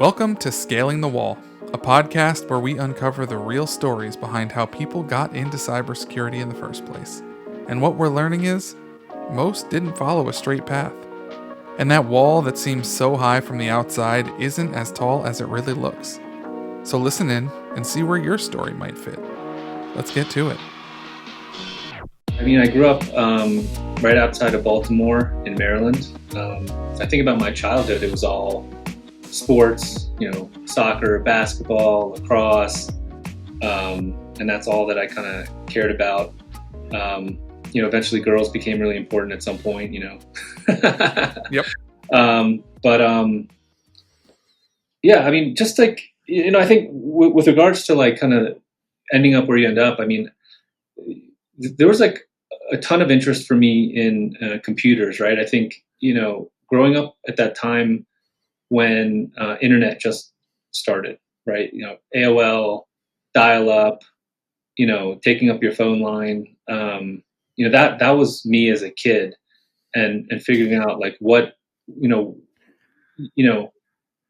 Welcome to Scaling the Wall, a podcast where we uncover the real stories behind how people got into cybersecurity in the first place. And what we're learning is, most didn't follow a straight path. And that wall that seems so high from the outside isn't as tall as it really looks. So listen in and see where your story might fit. Let's get to it. I grew up right outside of Baltimore in Maryland. I think about my childhood, it was all sports, soccer, basketball, lacrosse, and that's all that I kind of cared about. Eventually girls became really important at some point, Yep. Just like, I think with regards to like kind of ending up where you end up, there was like a ton of interest for me in computers, right? I think, growing up at that time when internet just started, right? AOL, dial-up, taking up your phone line, that was me as a kid, and figuring out like what, being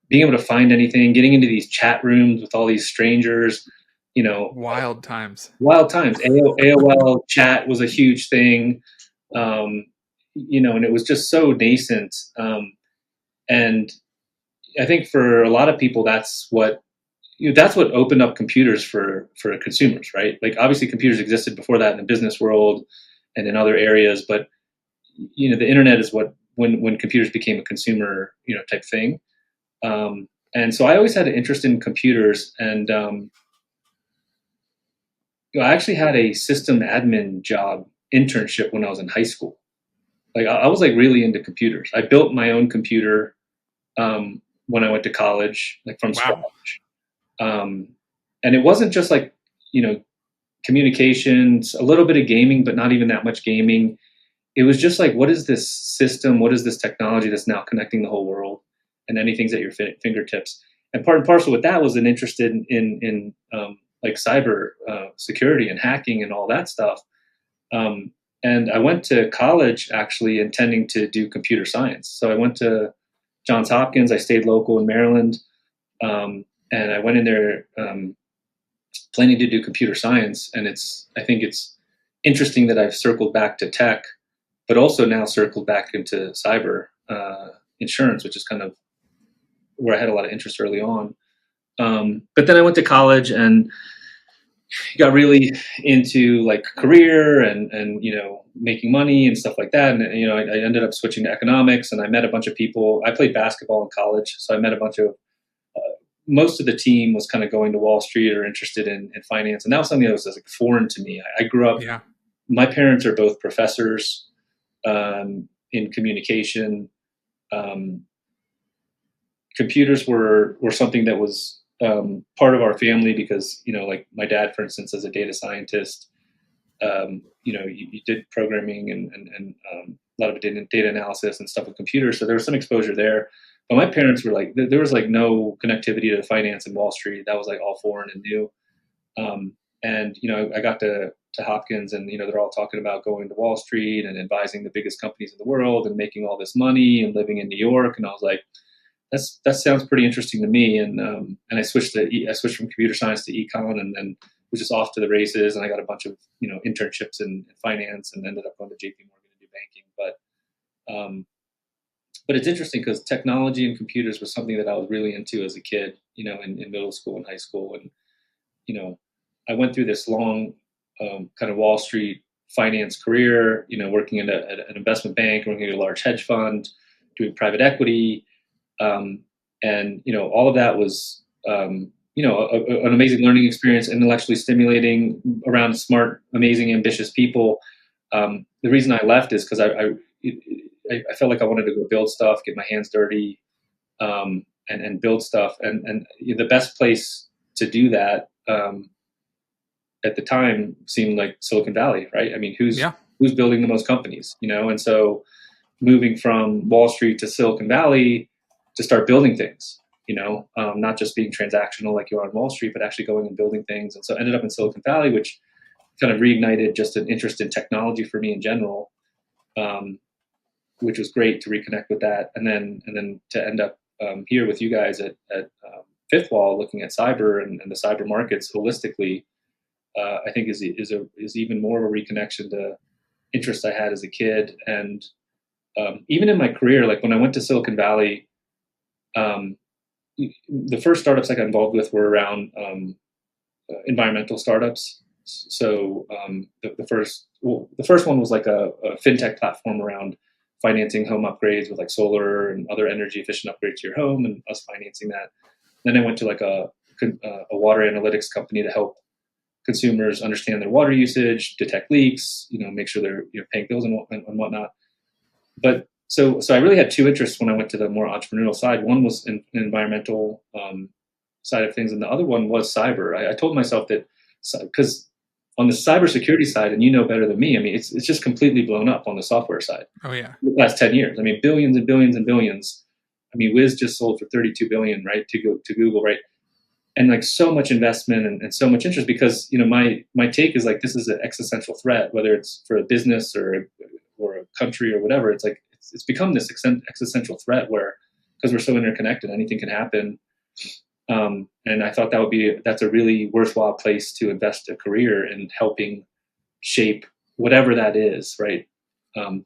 able to find anything, getting into these chat rooms with all these strangers, Wild times. AOL chat was a huge thing, and it was just so nascent. And I think for a lot of people, that's what opened up computers for consumers, right? Like obviously computers existed before that in the business world and in other areas, but the internet is when computers became a consumer, type thing. And so I always had an interest in computers, and I actually had a system admin job internship when I was in high school. Like I was like really into computers. I built my own computer when I went to college, like from scratch. And it wasn't just like, communications, a little bit of gaming, but not even that much gaming. It was just like, what is this system? What is this technology that's now connecting the whole world, and anything's at your fingertips? And part and parcel with that was an interest in like cyber security and hacking and all that stuff. And I went to college actually intending to do computer science. So I went to Johns Hopkins. I stayed local in Maryland. And I went in there planning to do computer science. And I think it's interesting that I've circled back to tech, but also now circled back into cyber insurance, which is kind of where I had a lot of interest early on. But then I went to college and got really into like career and making money and stuff like that. And I ended up switching to economics, and I met a bunch of people. I played basketball in college, so I met a bunch of most of the team was kind of going to Wall Street or interested in finance, and that was something that was like foreign to me. I grew up. Yeah. My parents are both professors in communication. Computers were something that was part of our family because, like my dad, for instance, as a data scientist, you did programming and a lot of data analysis and stuff with computers. So there was some exposure there. But my parents were like, there was like no connectivity to finance and Wall Street. That was like all foreign and new. And I got to Hopkins, and, they're all talking about going to Wall Street and advising the biggest companies in the world and making all this money and living in New York. And I was like, that sounds pretty interesting to me. And I switched from computer science to econ, and then was just off to the races. And I got a bunch of, internships in finance, and ended up going to JP Morgan to do banking. But it's interesting because technology and computers was something that I was really into as a kid, in middle school and high school. And, I went through this long kind of Wall Street finance career, working at an investment bank, working at a large hedge fund, doing private equity. And all of that was, an amazing learning experience, intellectually stimulating, around smart, amazing, ambitious people. The reason I left is because I felt like I wanted to go build stuff, get my hands dirty, and build stuff. And the best place to do that at the time seemed like Silicon Valley, right? I mean, who's building the most companies, And so moving from Wall Street to Silicon Valley to start building things, not just being transactional like you're on Wall Street, but actually going and building things. And so I ended up in Silicon Valley, which kind of reignited just an interest in technology for me in general, which was great to reconnect with that. And then to end up here with you guys at FifthWall, looking at cyber and the cyber markets holistically, I think is even more of a reconnection to interests I had as a kid, and even in my career, like when I went to Silicon Valley, um, the first startups I got involved with were around environmental startups. So the first one was like a fintech platform around financing home upgrades with like solar and other energy efficient upgrades to your home, and us financing that. Then I went to like a water analytics company to help consumers understand their water usage, detect leaks, make sure they're paying bills and whatnot. But so I really had two interests when I went to the more entrepreneurial side. One was in environmental side of things, and the other one was cyber. I told myself that because on the cybersecurity side, and you know better than me, I mean, it's just completely blown up on the software side. Oh yeah. The last 10 years, I mean, billions and billions and billions. I mean, Wiz just sold for 32 billion, right, to Google, right? And like so much investment and so much interest because my take is like this is an existential threat, whether it's for a business or a country or whatever. It's like it's become this existential threat where because we're so interconnected, anything can happen. And I thought that's a really worthwhile place to invest a career in helping shape whatever that is, right?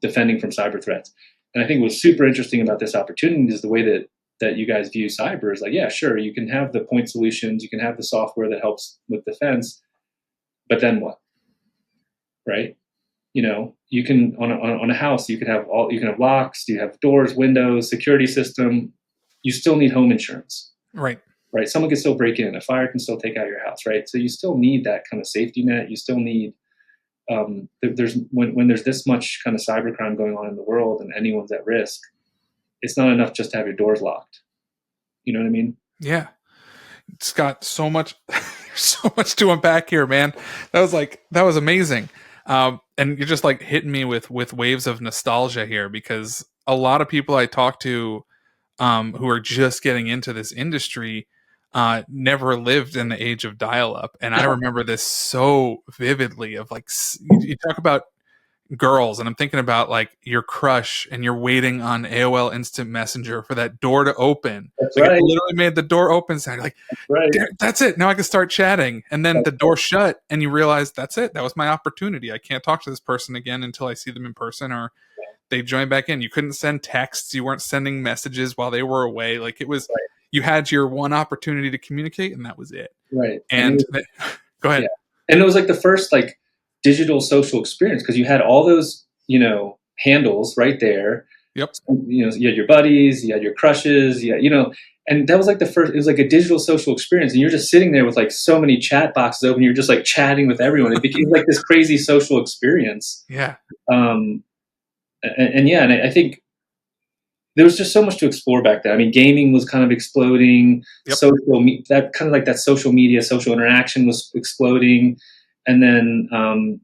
Defending from cyber threats. And I think what's super interesting about this opportunity is the way that you guys view cyber is like, yeah, sure, you can have the point solutions, you can have the software that helps with defense, but then what, right? You can on a house, you can have locks, you have doors, windows, security system. You still need home insurance, Right. right? Someone can still break in, a fire can still take out your house, right? So you still need that kind of safety net. You still need there's when there's this much kind of cybercrime going on in the world and anyone's at risk, it's not enough just to have your doors locked. You know what I mean? Yeah. It's got so much, so much to unpack here, man. That was amazing. And you're just like hitting me with waves of nostalgia here because a lot of people I talk to, who are just getting into this industry, never lived in the age of dial-up, and I remember this so vividly. Of like, you talk about girls, and I'm thinking about like your crush, and you're waiting on AOL Instant Messenger for that door to open. That's Like it right. literally made the door open sound. You're like, Right. that's it. Now I can start chatting. And then That's the door shut, and you realize that's it. That was my opportunity. I can't talk to this person again until I see them in person or they join back in. You couldn't send texts. You weren't sending messages while they were away. Like it was, right. you had your one opportunity to communicate, and that was it. Right. And go ahead. Yeah. And it was like the first like digital social experience because you had all those, handles right there. Yep. So, you had your buddies, you had your crushes, and that was like the first, it was like a digital social experience. And you're just sitting there with like so many chat boxes open. You're just like chatting with everyone. It became like this crazy social experience. Yeah. And I think there was just so much to explore back then. I mean, gaming was kind of exploding. Yep. That kind of like that social media, social interaction was exploding, and then and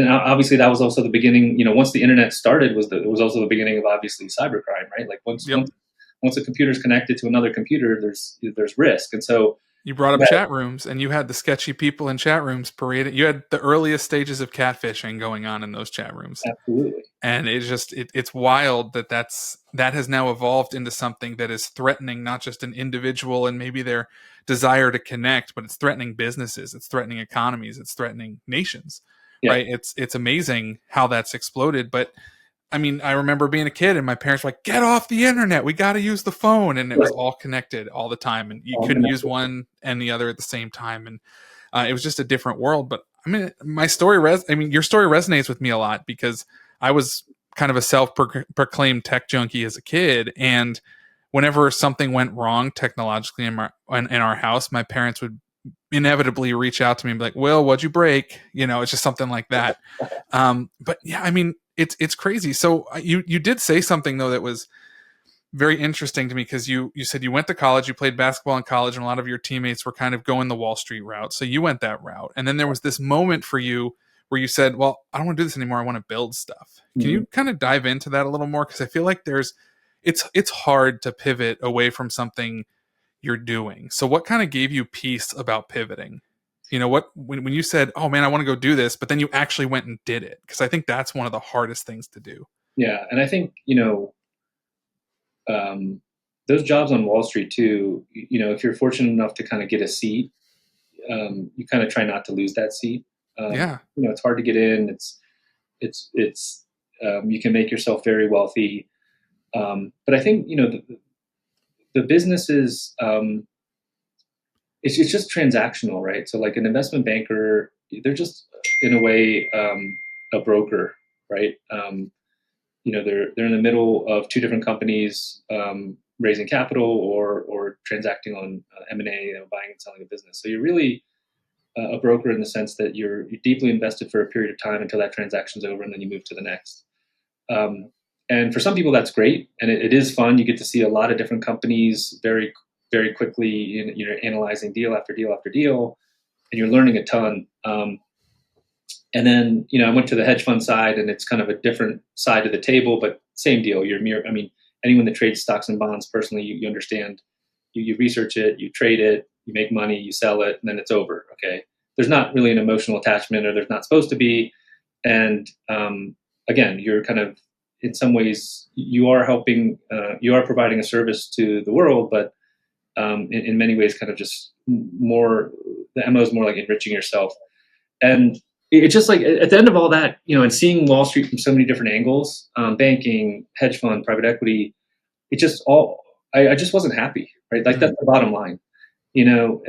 obviously that was also the beginning. Once the internet started, it was also the beginning of obviously cybercrime, right? Like once a computer's connected to another computer, there's risk, and so you brought up chat rooms, and you had the sketchy people in chat rooms parading. You had the earliest stages of catfishing going on in those chat rooms. Absolutely. And it's wild that has now evolved into something that is threatening not just an individual and maybe their desire to connect, but it's threatening businesses, it's threatening economies, it's threatening nations. Yeah. Right? It's amazing how that's exploded. But I mean, I remember being a kid and my parents were like, "Get off the internet! We got to use the phone," and it was all connected all the time, and you couldn't use one and the other at the same time, and it was just a different world. But I mean, your story resonates with me a lot because I was kind of a self-proclaimed tech junkie as a kid, and whenever something went wrong technologically in our house, my parents would inevitably reach out to me and be like, "Will, what'd you break?" It's just something like that. But yeah, I mean, it's crazy. So you did say something though that was very interesting to me because you said you went to college, you played basketball in college, and a lot of your teammates were kind of going the Wall Street route. So you went that route, and then there was this moment for you where you said, "Well, I don't want to do this anymore. I want to build stuff." Can you kind of dive into that a little more? Because I feel like it's hard to pivot away from something you're doing. So what kind of gave you peace about pivoting? When you said, "Oh man, I want to go do this," but then you actually went and did it? Because I think that's one of the hardest things to do. Yeah, and I think um, those jobs on Wall Street too, if you're fortunate enough to kind of get a seat, you kind of try not to lose that seat. Yeah. It's hard to get in. It's you can make yourself very wealthy. But I think, the business is, it's just transactional, right? So like an investment banker, they're just in a way, a broker, right? They're in the middle of two different companies, raising capital or transacting on M&A, buying and selling a business. So you're really a broker in the sense that you're deeply invested for a period of time until that transaction's over, and then you move to the next. Um, and for some people, that's great, and it is fun. You get to see a lot of different companies very, very quickly. You're analyzing deal after deal after deal, and you're learning a ton. And then, I went to the hedge fund side, and it's kind of a different side of the table, but same deal. I mean, anyone that trades stocks and bonds personally, you understand. You research it, you trade it, you make money, you sell it, and then it's over. Okay. There's not really an emotional attachment, or there's not supposed to be. And again, you're kind of, in some ways, you are helping, you are providing a service to the world, but in many ways, kind of just more, the MO is more like enriching yourself. And it's just like at the end of all that, and seeing Wall Street from so many different angles, banking, hedge fund, private equity, it just all, I just wasn't happy, right? Like that's the bottom line, and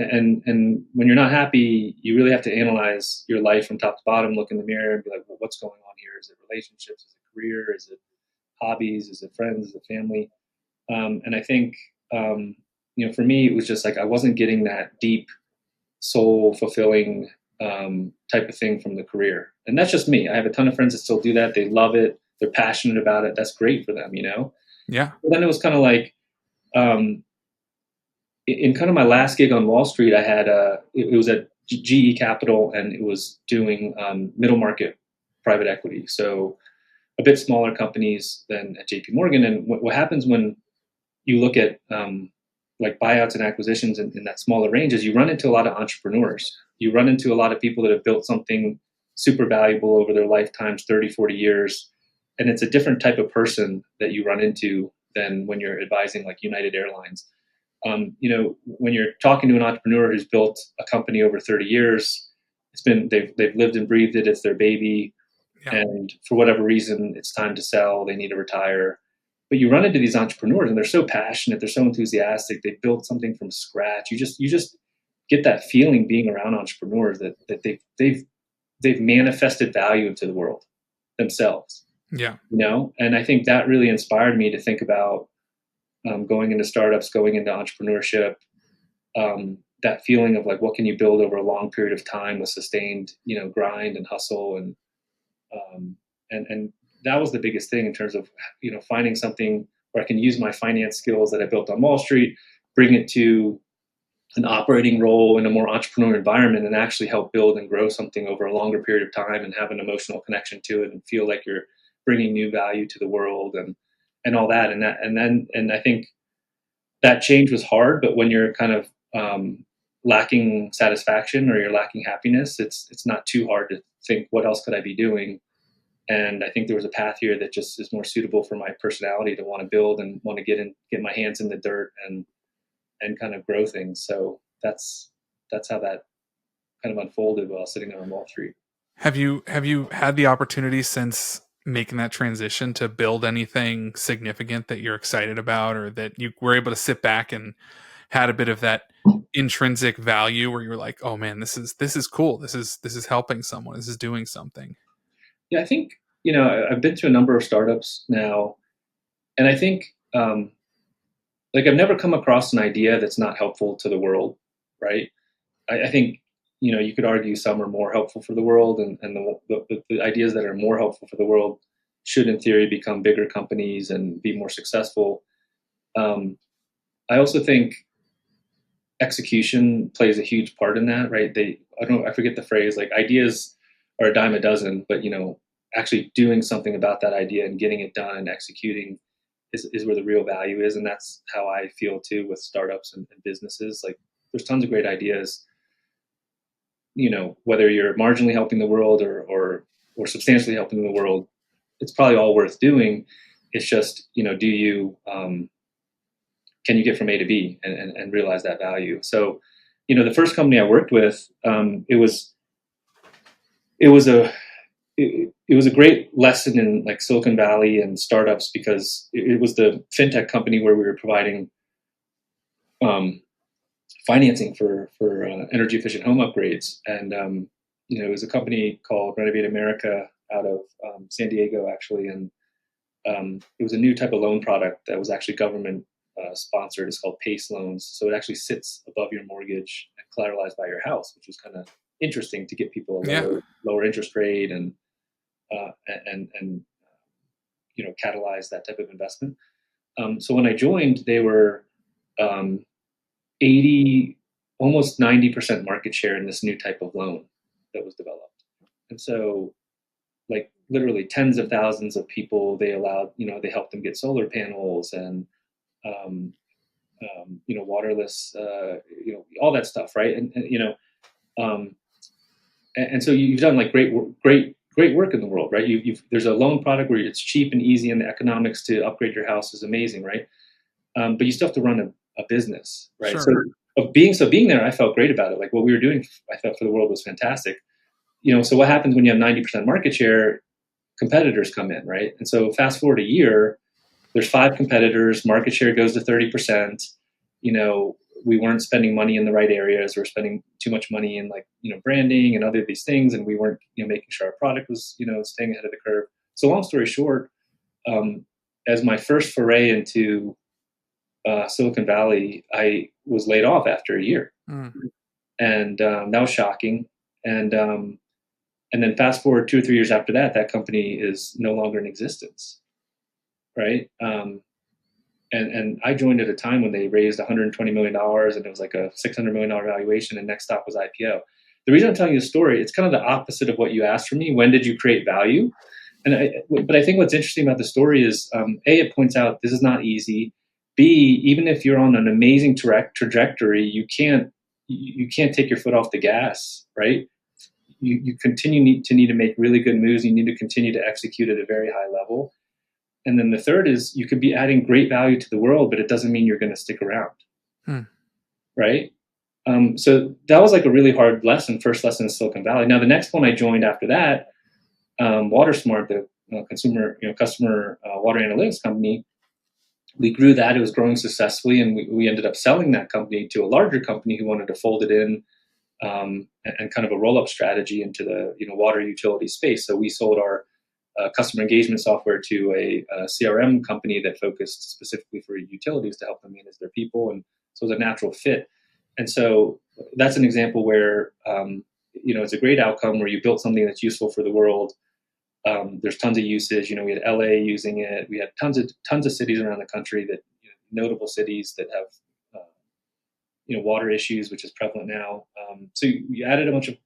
when you're not happy, you really have to analyze your life from top to bottom, look in the mirror and be like, well, what's going on here? Is it relationships? Is it career? Is it hobbies? Is it friends? Is it family? And I think, for me, it was just like, I wasn't getting that deep soul fulfilling type of thing from the career. And that's just me. I have a ton of friends that still do that. They love it. They're passionate about it. That's great for them, Yeah. But then it was kind of like, in kind of my last gig on Wall Street, I had it was at GE Capital, and it was doing middle market private equity. So a bit smaller companies than at JP Morgan. And what happens when you look at like buyouts and acquisitions in that smaller range is you run into a lot of entrepreneurs. You run into a lot of people that have built something super valuable over their lifetimes, 30, 40 years. And it's a different type of person that you run into than when you're advising like United Airlines. When you're talking to an entrepreneur who's built a company over 30 years, they've lived and breathed it. It's their baby. Yeah. And for whatever reason, it's time to sell. They need to retire. But you run into these entrepreneurs, and they're so passionate. They're so enthusiastic. They built something from scratch. You just get that feeling being around entrepreneurs that they've manifested value into the world themselves. Yeah. And I think that really inspired me to think about going into startups, going into entrepreneurship. That feeling of like, what can you build over a long period of time with sustained, grind and hustle, and that was the biggest thing in terms of finding something where I can use my finance skills that I built on Wall Street, bring it to an operating role in a more entrepreneurial environment, and actually help build and grow something over a longer period of time, and have an emotional connection to it, and feel like you're bringing new value to the world, and all that. And I think that change was hard, but when you're kind of lacking satisfaction, or you're lacking happiness, it's not too hard to think, what else could I be doing? And I think there was a path here that just is more suitable for my personality, to want to build and want to get my hands in the dirt and kind of grow things. So that's how that kind of unfolded while sitting there on Wall Street. Have you had the opportunity since making that transition to build anything significant that you're excited about, or that you were able to sit back and had a bit of that intrinsic value where you're like, oh man, this is cool. This is helping someone. This is doing something. Yeah, I think, I've been to a number of startups now, and I think, like, I've never come across an idea that's not helpful to the world, right? I think, you could argue some are more helpful for the world, and the ideas that are more helpful for the world should, in theory, become bigger companies and be more successful. I also think execution plays a huge part in that, right? I forget the phrase, like, ideas are a dime a dozen, but actually doing something about that idea and getting it done and executing is where the real value is. And that's how I feel too with startups and businesses. Like, there's tons of great ideas, whether you're marginally helping the world or substantially helping the world, it's probably all worth doing. It's just, do you can you get from A to B and realize that value? So, the first company I worked with, it was a it was a great lesson in like Silicon Valley and startups because it was the fintech company where we were providing um, financing for energy efficient home upgrades, and it was a company called Renovate America out of San Diego actually, and it was a new type of loan product that was actually government sponsored. It's called PACE loans, so it actually sits above your mortgage and collateralized by your house, which was kind of interesting to get people a Yeah. lower interest rate uh, and catalyze that type of investment. So when I joined, they were um, 80, almost 90% market share in this new type of loan that was developed. And so, like literally tens of thousands of people, they allowed, they helped them get solar panels and, um, waterless, all that stuff, right? Um, and so you've done like great work in the world, right? There's a loan product where it's cheap and easy, and the economics to upgrade your house is amazing, right? But you still have to run a business, right? Sure. So being there, I felt great about it. Like what we were doing, I thought for the world was fantastic. So what happens when you have 90% market share? Competitors come in, right? And so fast forward a year, there's 5 competitors, market share goes to 30%. We weren't spending money in the right areas. We're spending too much money in like, branding and other these things. And we weren't, making sure our product was, staying ahead of the curve. So long story short, as my first foray into Silicon Valley, I was laid off after a year. Mm. And that was shocking. And then fast forward 2 or 3 years after that, that company is no longer in existence, right? And I joined at a time when they raised $120 million and it was like a $600 million valuation, and next stop was IPO. The reason I'm telling you the story, it's kind of the opposite of what you asked for me. When did you create value? But I think what's interesting about the story is, A, it points out this is not easy. B, even if you're on an amazing trajectory, you can't take your foot off the gas, right? You continue to need to make really good moves. You need to continue to execute at a very high level. And then the third is you could be adding great value to the world, but it doesn't mean you're going to stick around, right? So that was like a really hard lesson, first lesson in Silicon Valley. Now the next one I joined after that, WaterSmart, the customer water analytics company, we grew that. It was growing successfully, and we ended up selling that company to a larger company who wanted to fold it in and kind of a roll-up strategy into the water utility space. So we sold our customer engagement software to a CRM company that focused specifically for utilities to help them manage their people, and so it was a natural fit. And so that's an example where it's a great outcome where you built something that's useful for the world. There's tons of usage. We had LA using it. We had tons of cities around the country that notable cities that have water issues, which is prevalent now. So you added a bunch of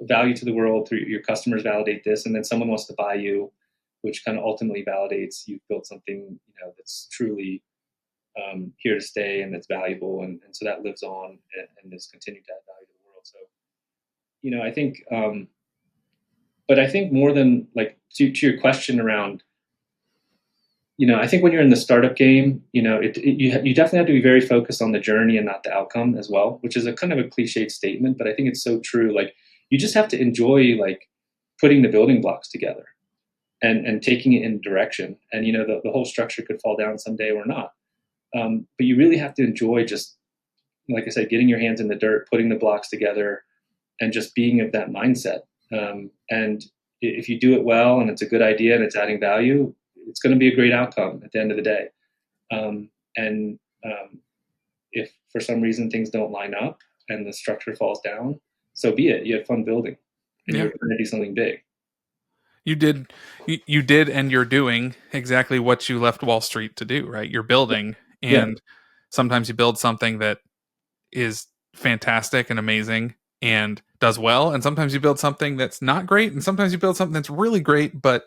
value to the world through your customers validate this, and then someone wants to buy you, which kind of ultimately validates you've built something that's truly here to stay and that's valuable, and so that lives on and is continuing to add value to the world. So I think but I think more than like to your question around I think when you're in the startup game, you definitely have to be very focused on the journey and not the outcome as well, which is a kind of a cliched statement, but I think it's so true. Like you just have to enjoy like putting the building blocks together and taking it in direction. And the whole structure could fall down someday or not. But you really have to enjoy just, like I said, getting your hands in the dirt, putting the blocks together, and just being of that mindset. And if you do it well and it's a good idea and it's adding value, it's going to be a great outcome at the end of the day. If for some reason things don't line up and the structure falls down, so be it. You had fun building, and you're going to do something big. You did, and you're doing exactly what you left Wall Street to do, right? You're building, and sometimes you build something that is fantastic and amazing and does well, and sometimes you build something that's not great, and sometimes you build something that's really great, but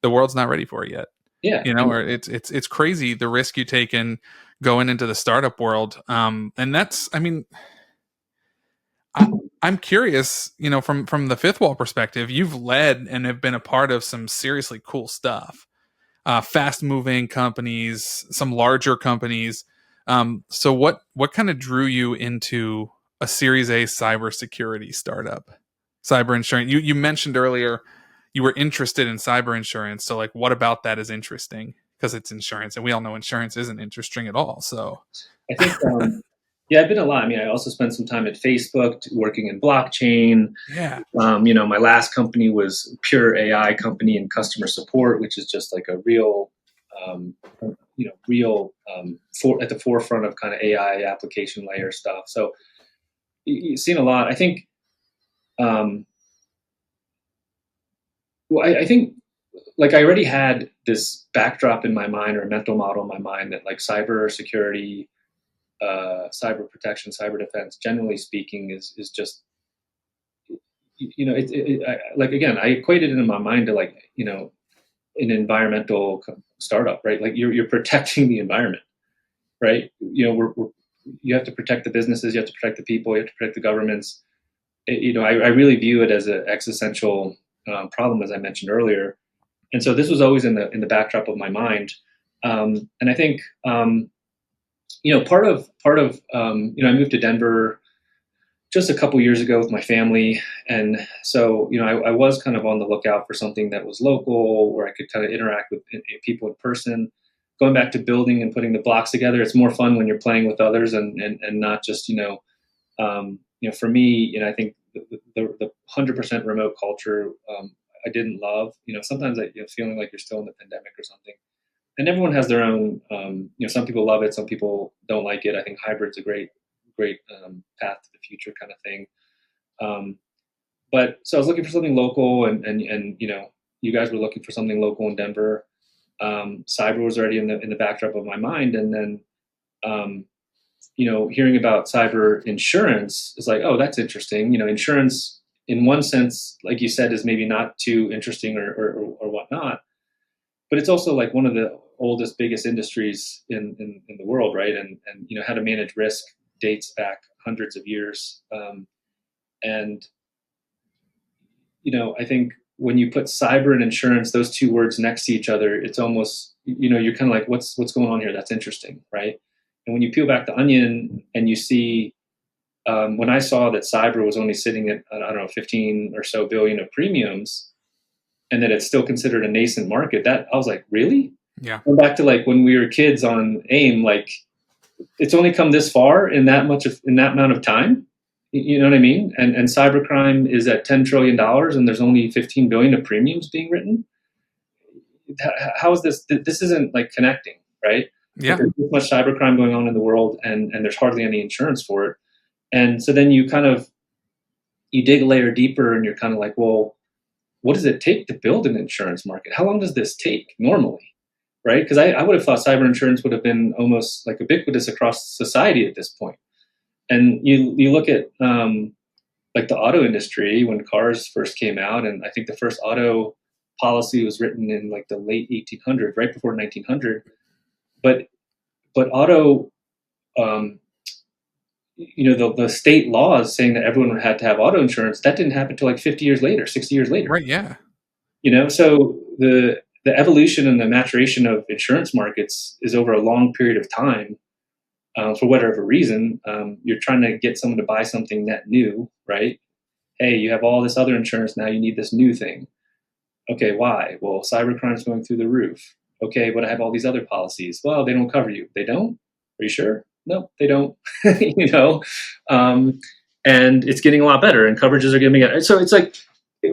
the world's not ready for it yet. Or it's crazy the risk you take in going into the startup world. And that's, I mean, I'm curious, from the Fifth Wall perspective, you've led and have been a part of some seriously cool stuff. Fast moving companies, some larger companies. So what kind of drew you into a Series A cybersecurity startup, cyber insurance? You mentioned earlier you were interested in cyber insurance. So like, what about that is interesting? Because it's insurance, and we all know insurance isn't interesting at all. So I think, yeah, I've been a lot. I mean, I also spent some time at Facebook working in blockchain. yeah, My last company was a pure AI company in customer support, which is just like a real, um, at the forefront of kind of AI application layer stuff. So you've seen a lot. I think, um, I think like I already had this backdrop in my mind or a mental model in my mind that like cyber security, cyber protection, cyber defense, generally speaking, is just like again, I equated it in my mind to like an environmental startup, right? Like you're protecting the environment, right? You have to protect the businesses, you have to protect the people, you have to protect the governments. I really view it as an existential problem, as I mentioned earlier, and so this was always in the backdrop of my mind. And I think part of I moved to Denver just a couple years ago with my family, and so I was kind of on the lookout for something that was local where I could kind of interact with people in person. Going back to building and putting the blocks together, it's more fun when you're playing with others and not just for me, I think the 100% remote culture, I didn't love. Sometimes feeling like you're still in the pandemic or something, and everyone has their own. Some people love it, some people don't like it. I think hybrid's a great path to the future kind of thing. Um, but so I was looking for something local, and you guys were looking for something local in Denver. Cyber was already in the backdrop of my mind, and then um, hearing about cyber insurance is like, oh, that's interesting. Insurance in one sense, like you said, is maybe not too interesting or whatnot, but it's also like one of the oldest, biggest industries in the world, right? And how to manage risk dates back hundreds of years. And I think when you put cyber and insurance, those two words next to each other, it's almost you're kind of like, what's going on here? That's interesting, right? And when you peel back the onion and you see, when I saw that cyber was only sitting at I don't know 15 or so billion of premiums, and that it's still considered a nascent market, that I was like, really? yeah, Going back to like when we were kids on AIM, like it's only come this far in that amount of time. You know what I mean? And cybercrime is at $10 trillion, and there's only 15 billion of premiums being written. How is this? This isn't like connecting, right? Like yeah, there's so much cybercrime going on in the world, and there's hardly any insurance for it. And so then you dig a layer deeper, and you're kind of like, well, what does it take to build an insurance market? How long does this take normally? Right? Because I would have thought cyber insurance would have been almost like ubiquitous across society at this point. And you look at like the auto industry when cars first came out, and I think the first auto policy was written in like the late 1800s, right before 1900. But auto, um, the state laws saying that everyone had to have auto insurance, that didn't happen until like 50 years later, 60 years later. right, yeah, So the evolution and the maturation of insurance markets is over a long period of time. For whatever reason, you're trying to get someone to buy something net new, right? Hey, you have all this other insurance, now you need this new thing. Okay, why? Well, cybercrime's going through the roof. Okay, but I have all these other policies. Well, they don't cover you. They don't? Are you sure? No, they don't. you know, um, and it's getting a lot better, and coverages are getting better. So it's like,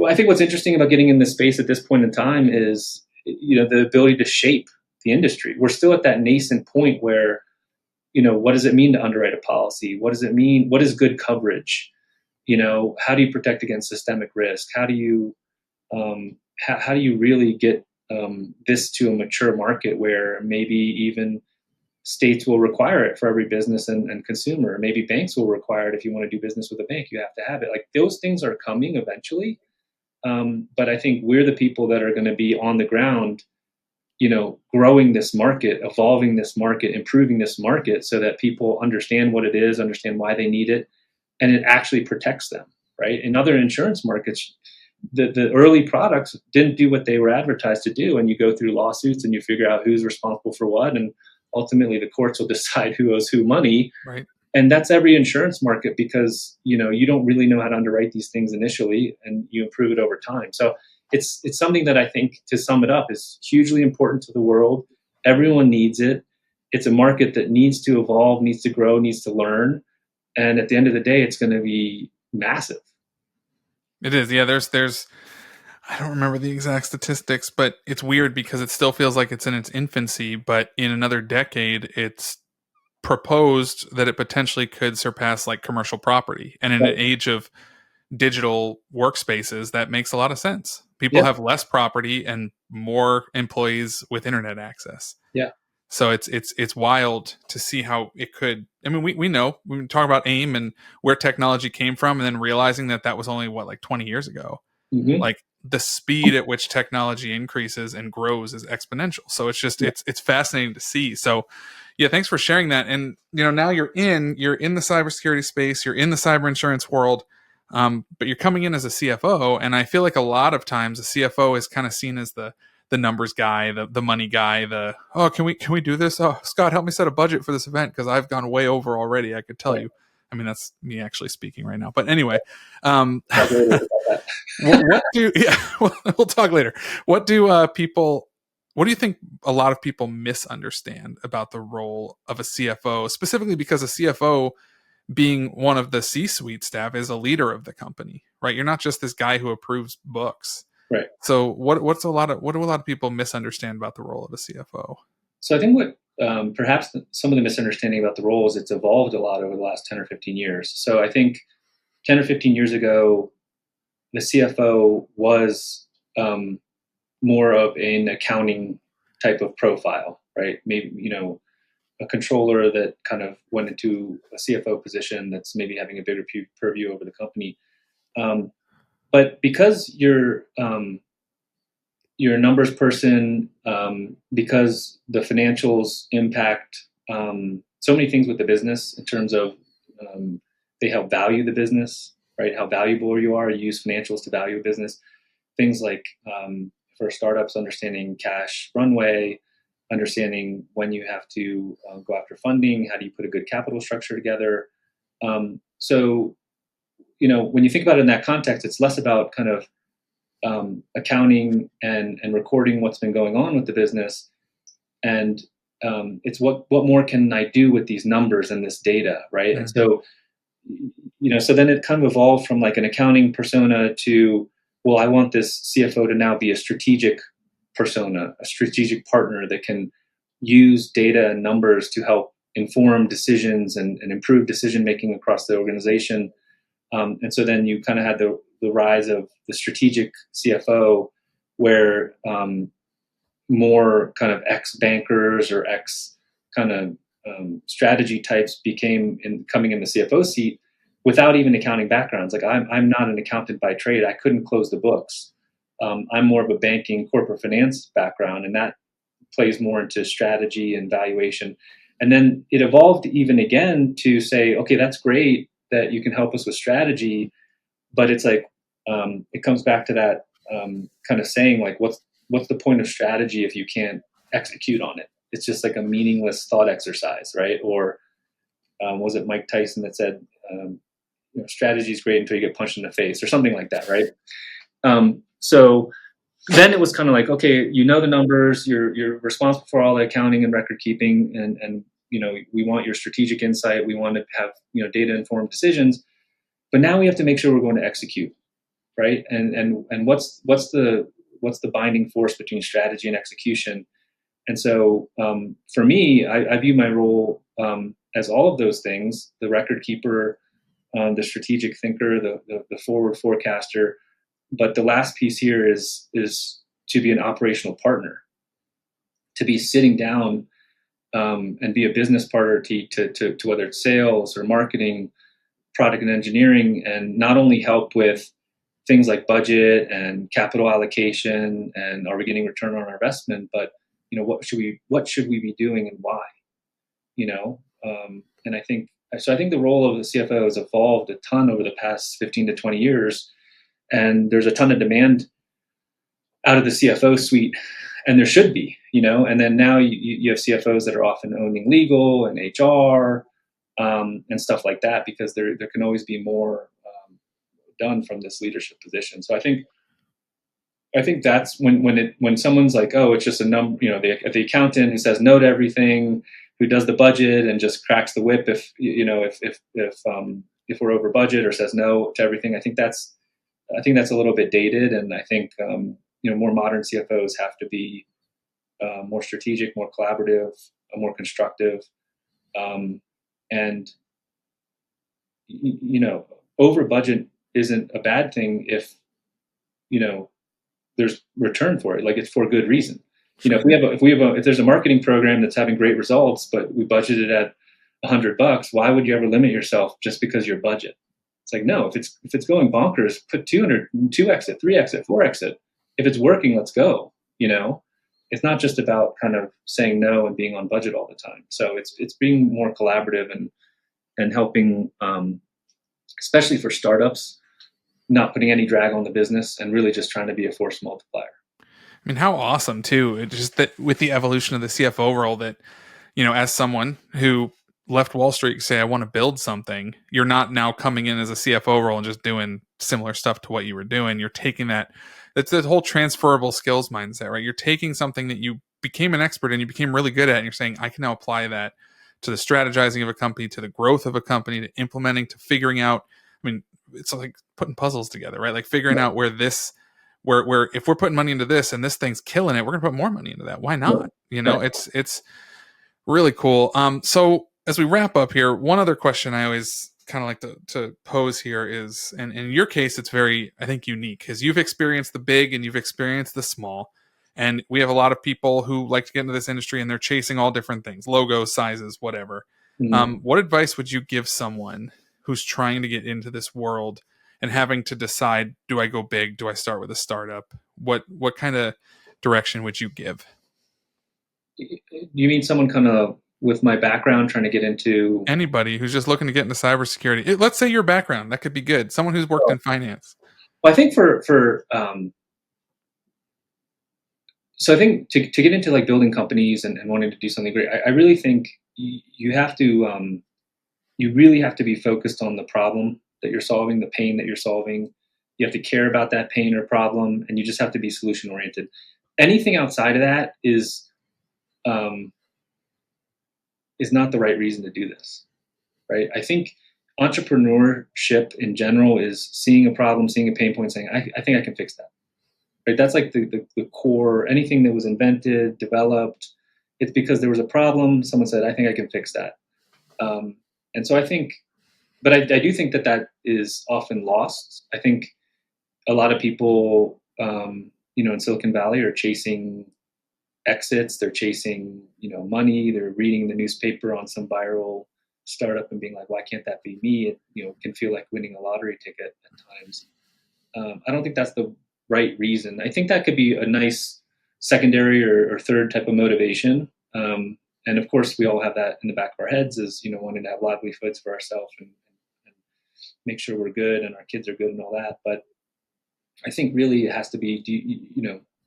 I think what's interesting about getting in this space at this point in time is, the ability to shape the industry. We're still at that nascent point where, what does it mean to underwrite a policy? What does it mean? What is good coverage? How do you protect against systemic risk? How do you how do you really get this to a mature market where maybe even states will require it for every business and consumer? Maybe banks will require it. If you want to do business with a bank, you have to have it. Like those things are coming eventually. But I think we're the people that are going to be on the ground, growing this market, evolving this market, improving this market so that people understand what it is, understand why they need it, and it actually protects them, right? In other insurance markets, the early products didn't do what they were advertised to do, and you go through lawsuits and you figure out who's responsible for what, and ultimately the courts will decide who owes who money. Right. And that's every insurance market, because you don't really know how to underwrite these things initially, and you improve it over time. So it's something that I think, to sum it up, is hugely important to the world. Everyone needs it. It's a market that needs to evolve, needs to grow, needs to learn, and at the end of the day, it's going to be massive. It is. Yeah. There's. I don't remember the exact statistics, but it's weird because it still feels like it's in its infancy. But in another decade, it's proposed that it potentially could surpass like commercial property. And in an Right. age of digital workspaces, that makes a lot of sense. People Yeah. have less property and more employees with internet access. Yeah. So it's wild to see how it could. I mean, we know we talk about AIM and where technology came from, and then realizing that that was only like 20 years ago. Mm-hmm. Like the speed at which technology increases and grows is exponential. So it's just Yeah. it's fascinating to see. So yeah, thanks for sharing that. And now you're in the cybersecurity space, you're in the cyber insurance world, but you're coming in as a CFO, and I feel like a lot of times a CFO is kind of seen as the numbers guy, the money guy, oh, can we do this? Oh, Scott, help me set a budget for this event because I've gone way over already. I could tell Right. you. I mean, that's me actually speaking right now. But anyway, Talk later about that. what do yeah? We'll talk later. What do people? What do you think a lot of people misunderstand about the role of a CFO, specifically because a CFO, being one of the C-suite staff, is a leader of the company, right? You're not just this guy who approves books. Right. So what do a lot of people misunderstand about the role of a CFO? So I think what perhaps some of the misunderstanding about the role is it's evolved a lot over the last 10 or 15 years. So I think 10 or 15 years ago, the CFO was more of an accounting type of profile, right? Maybe, a controller that kind of went into a CFO position that's maybe having a bigger purview over the company. But because you're a numbers person, because the financials impact so many things with the business in terms of they help value the business, right? How valuable you are. You use financials to value a business. Things like for startups, understanding cash runway, understanding when you have to go after funding, how do you put a good capital structure together. So, when you think about it in that context, it's less about kind of accounting and recording what's been going on with the business, and it's what more can I do with these numbers and this data, right? And Mm-hmm. so then it kind of evolved from like an accounting persona to, well, I want this CFO to now be a strategic persona, a strategic partner that can use data and numbers to help inform decisions and improve decision making across the organization. And so then you kind of had the rise of the strategic CFO, where more kind of ex bankers or ex kind of strategy types coming in the CFO seat without even accounting backgrounds. Like I'm not an accountant by trade. I couldn't close the books. I'm more of a banking corporate finance background, and that plays more into strategy and valuation. And then it evolved even again to say, okay, that's great that you can help us with strategy, but it's like it comes back to that kind of saying, like, what's the point of strategy if you can't execute on it? It's just like a meaningless thought exercise, right? Or was it Mike Tyson that said, strategy is great until you get punched in the face, or something like that, right? So then it was kind of like, okay, the numbers, you're responsible for all the accounting and record keeping, and we want your strategic insight, we want to have data informed decisions, but now we have to make sure we're going to execute, right? And what's the binding force between strategy and execution? And so for me, I view my role as all of those things: the record keeper, the strategic thinker, the forward forecaster. But the last piece here is to be an operational partner, to be sitting down and be a business partner to whether it's sales or marketing, product and engineering, and not only help with things like budget and capital allocation and are we getting return on our investment, but what should we be doing and why? And I think the role of the CFO has evolved a ton over the past 15 to 20 years, and there's a ton of demand out of the CFO suite and there should be, and then now you have CFOs that are often owning legal and HR, and stuff like that, because there can always be more done from this leadership position. So I think that's when someone's like, oh, it's just a number, the accountant who says no to everything, who does the budget and just cracks the whip if we're over budget, or says no to everything. I think that's a little bit dated, and I think more modern CFOs have to be more strategic, more collaborative, more constructive, and over budget isn't a bad thing if there's return for it. Like, it's for good reason. Sure. If there's a marketing program that's having great results, but we budgeted at $100, why would you ever limit yourself just because your budget? It's like, no, if it's going bonkers, put 200, 2x it, 3x it, 4x it. If it's working, let's go. It's not just about kind of saying no and being on budget all the time. So it's being more collaborative and helping, especially for startups, not putting any drag on the business, and really just trying to be a force multiplier. I mean, how awesome too. It just that with the evolution of the CFO role, that, as someone who left Wall Street, say, I want to build something, you're not now coming in as a CFO role and just doing similar stuff to what you were doing. You're taking that's the whole transferable skills mindset, right? You're taking something that you became an expert in, you became really good at, and you're saying, I can now apply that to the strategizing of a company, to the growth of a company, to implementing, to figuring out. I mean, it's like putting puzzles together, right? Like figuring out where if we're putting money into this and this thing's killing it, we're gonna put more money into that. Why not? It's really cool. So as we wrap up here, one other question I always kind of like to pose here is, and in your case, it's very, I think, unique, because you've experienced the big and you've experienced the small. And we have a lot of people who like to get into this industry and they're chasing all different things, logos, sizes, whatever. Mm-hmm. What advice would you give someone who's trying to get into this world and having to decide, do I go big? Do I start with a startup? What kind of direction would you give? You mean someone kind of with my background trying to get into... Anybody who's just looking to get into cybersecurity? Let's say your background, that could be good. Someone who's worked in finance. Well, I think so I think to get into like building companies and wanting to do something great, I really think you have to you really have to be focused on the problem that you're solving, the pain that you're solving. You have to care about that pain or problem, and you just have to be solution oriented. Anything outside of that is not the right reason to do this, right? I think entrepreneurship in general is seeing a problem, seeing a pain point, saying, I think I can fix that. Right? That's like the core. Anything that was invented, developed, it's because there was a problem. Someone said, I think I can fix that. And so I think, but I do think that is often lost. I think a lot of people, in Silicon Valley are chasing exits. They're chasing, money. They're reading the newspaper on some viral startup and being like, why can't that be me? It, can feel like winning a lottery ticket at times. I don't think that's the right reason. I think that could be a nice secondary or third type of motivation. And of course, we all have that in the back of our heads, is, wanting to have livelihoods for ourselves and make sure we're good and our kids are good and all that. But I think really it has to be,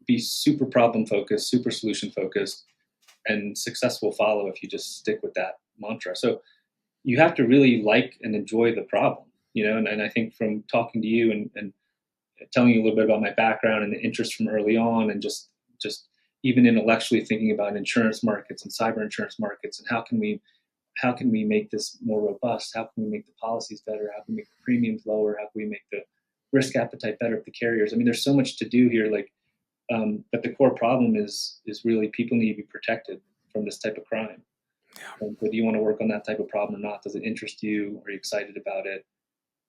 be super problem focused, super solution focused, and success will follow if you just stick with that mantra. So you have to really like and enjoy the problem, and I think from talking to you and telling you a little bit about my background and the interest from early on, and just even intellectually thinking about insurance markets and cyber insurance markets, and how can we make this more robust? How can we make the policies better? How can we make the premiums lower? How can we make the risk appetite better of the carriers? I mean, there's so much to do here. But the core problem is really people need to be protected from this type of crime. Yeah. Whether you want to work on that type of problem or not, does it interest you? Are you excited about it?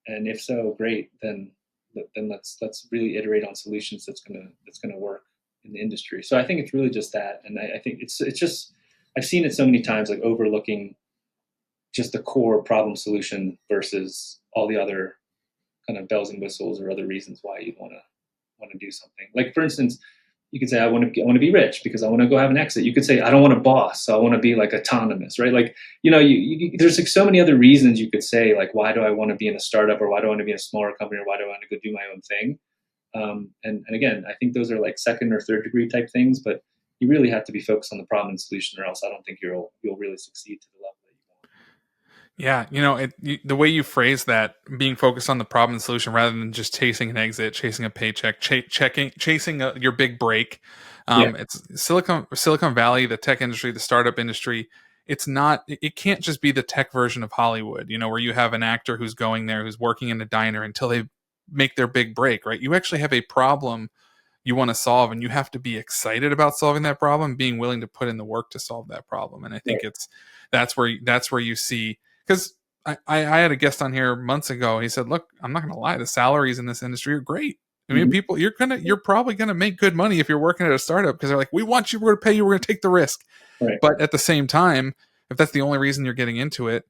And if so, great. Then let's really iterate on solutions that's gonna work in the industry. So I think it's really just that, and I think it's just, I've seen it so many times, like overlooking just the core problem solution versus all the other kind of bells and whistles or other reasons why you'd want to do something. Like, for instance, you could say, I want to be rich because I want to go have an exit. You could say, I don't want a boss, so I want to be like autonomous, right? Like, there's like so many other reasons you could say, like, why do I want to be in a startup, or why do I want to be in a smaller company, or why do I want to go do my own thing? And again, I think those are like second or third degree type things, but you really have to be focused on the problem and solution, or else I don't think you'll really succeed to the level that you want. Yeah, the way you phrase that, being focused on the problem and solution rather than just chasing an exit, chasing a paycheck, chasing your big break. Yeah, It's Silicon Valley, the tech industry, the startup industry. It's not. It can't just be the tech version of Hollywood, where you have an actor who's going there, who's working in a diner until they make their big break. Right? You actually have a problem you want to solve, and you have to be excited about solving that problem, being willing to put in the work to solve that problem. And I think right. that's where you see, because I had a guest on here months ago. He said, "Look, I'm not going to lie. The salaries in this industry are great. I mean, Hmm. people, you're probably gonna make good money if you're working at a startup because they're like, we want you, we're gonna pay you, we're gonna take the risk. Right. But at the same time, if that's the only reason you're getting into it,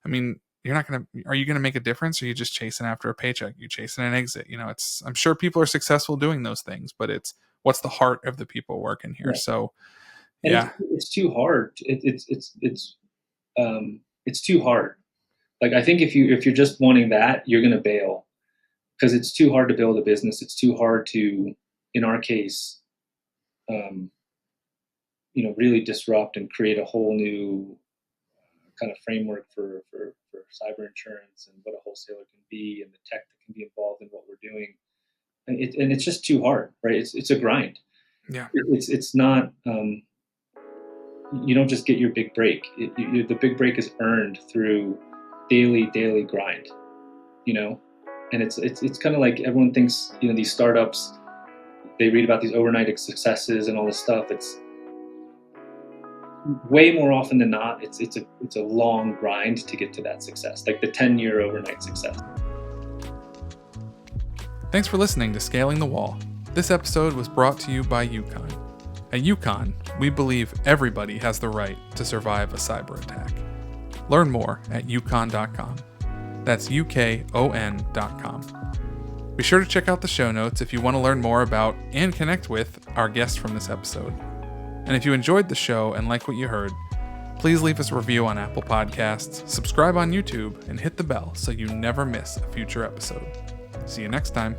I mean, you're not gonna. Are you gonna make a difference? Or are you just chasing after a paycheck? You chasing an exit? I'm sure people are successful doing those things, but it's what's the heart of the people working here. Right. So And yeah, it's too hard. It's too hard. Like, I think if you're just wanting that, you're going to bail, because it's too hard to build a business. It's too hard to, in our case, um, really disrupt and create a whole new kind of framework for cyber insurance and what a wholesaler can be and the tech that can be involved in what we're doing. And it's just too hard, right? It's a grind. yeah, It's not. You don't just get your big break. The big break is earned through daily grind. You know, and it's kind of like everyone thinks. These startups, they read about these overnight successes and all this stuff. It's way more often than not, it's a long grind to get to that success, like the 10-year overnight success. Thanks for listening to Scaling the Wall. This episode was brought to you by UKON. At UKON, we believe everybody has the right to survive a cyber attack. Learn more at ukon.com. That's UKON.com. Be sure to check out the show notes if you want to learn more about and connect with our guests from this episode. And if you enjoyed the show and like what you heard, please leave us a review on Apple Podcasts, subscribe on YouTube, and hit the bell so you never miss a future episode. See you next time.